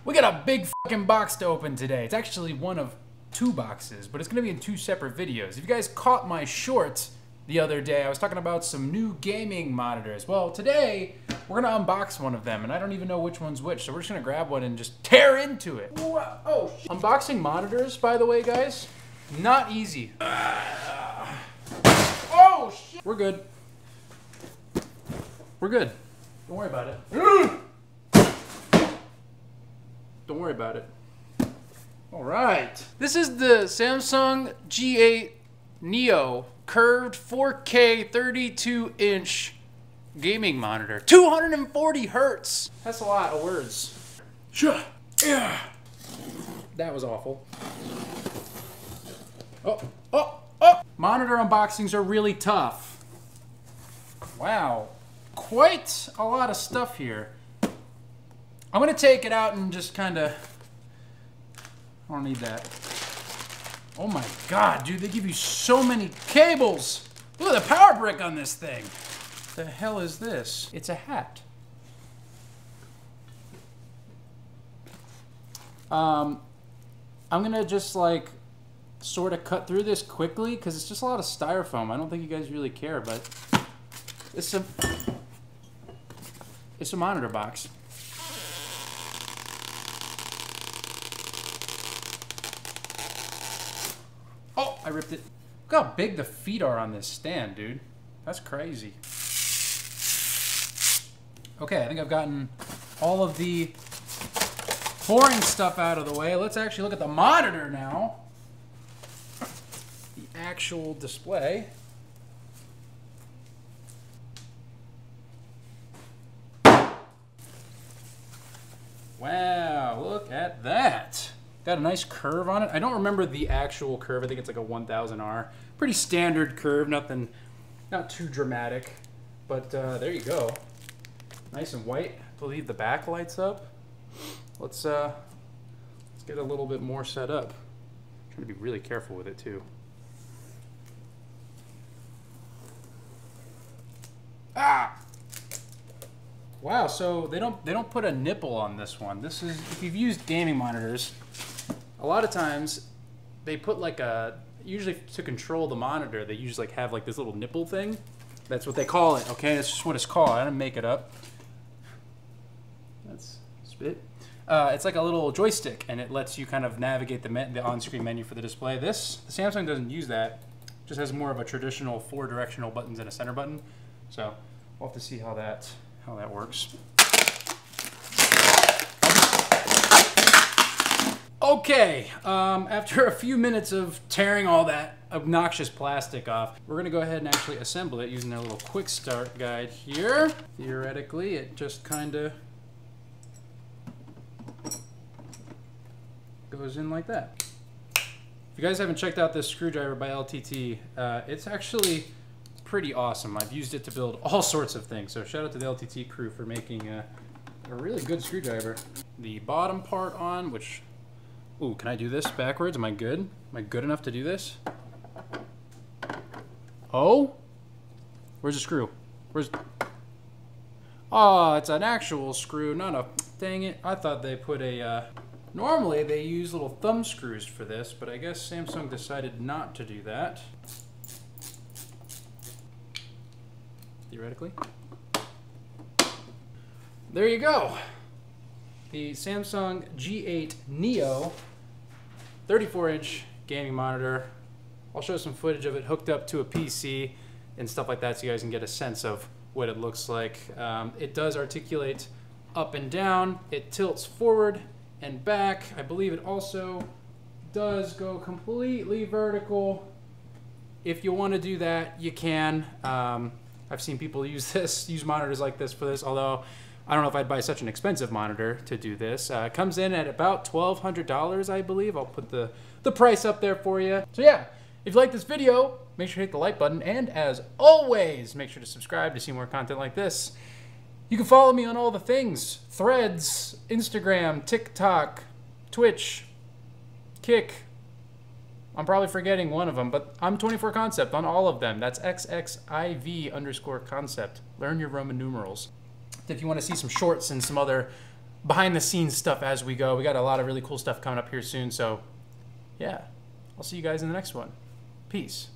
We got a big fucking box to open today. It's actually one of 2 boxes, but it's gonna be in 2 separate videos. If you guys caught my short the other day, I was talking about some new gaming monitors. Well, today, we're gonna unbox one of them, and I don't even know which one's which, so we're just gonna grab one and just tear into it. Whoa. Oh, shit. Unboxing monitors, by the way, guys, not easy. Oh, shit. We're good. We're good. Don't worry about it. Don't worry about it. All right. This is the Samsung G8 Neo curved 4K 32-inch gaming monitor. 240 hertz. That's a lot of words. Yeah. That was awful. Oh. Monitor unboxings are really tough. Wow. Quite a lot of stuff here. I'm gonna take it out and just kinda, I don't need that. Oh my God, dude, they give you so many cables. Look at the power brick on this thing. The hell is this? It's a hat. I'm gonna just like sort of cut through this quickly because it's just a lot of styrofoam. I don't think you guys really care, but it's a monitor box. Oh, I ripped it. Look how big the feet are on this stand, dude. That's crazy. Okay, I think I've gotten all of the boring stuff out of the way. Let's actually look at the monitor now. The actual display. Wow, look at that. Got a nice curve on it. I don't remember the actual curve. I think it's like a 1000R. Pretty standard curve, nothing, not too dramatic. But there you go. Nice and white. I believe the back lights up. Let's get a little bit more set up. I'm trying to be really careful with it too. Ah! Wow, so they don't put a nipple on this one. This is, if you've used gaming monitors, a lot of times they put like a, usually to control the monitor, they usually like have like this little nipple thing. That's what they call it, okay? That's just what it's called. I didn't make it up. That's spit. It's like a little joystick, and it lets you kind of navigate the on-screen menu for the display. The Samsung doesn't use that. It just has more of a traditional 4 directional buttons and a center button. So we'll have to see how that works. Okay, after a few minutes of tearing all that obnoxious plastic off, we're gonna go ahead and actually assemble it using our little quick start guide here. Theoretically, it just kinda goes in like that. If you guys haven't checked out this screwdriver by LTT, it's actually pretty awesome. I've used it to build all sorts of things, so shout out to the LTT crew for making a really good screwdriver. The bottom part on, which, ooh, can I do this backwards? Am I good? Am I good enough to do this? Oh? Where's the screw? Oh, it's an actual screw, not a, dang it. I thought they put a, normally they use little thumb screws for this, but I guess Samsung decided not to do that. Theoretically. There you go. The Samsung G8 Neo 34-inch gaming monitor. I'll show some footage of it hooked up to a PC and stuff like that so you guys can get a sense of what it looks like. It does articulate up and down. It tilts forward and back. I believe it also does go completely vertical. If you want to do that, you can. I've seen people use monitors like this for this, although I don't know if I'd buy such an expensive monitor to do this. It comes in at about $1,200, I believe. I'll put the price up there for you. So yeah, if you like this video, make sure to hit the like button, and as always, make sure to subscribe to see more content like this. You can follow me on all the things: Threads, Instagram, TikTok, Twitch, Kick. I'm probably forgetting one of them, but I'm 24Concept on all of them. That's XXIV_concept. Learn your Roman numerals. If you want to see some shorts and some other behind the scenes stuff as we go. We got a lot of really cool stuff coming up here soon. So, yeah, I'll see you guys in the next one. Peace.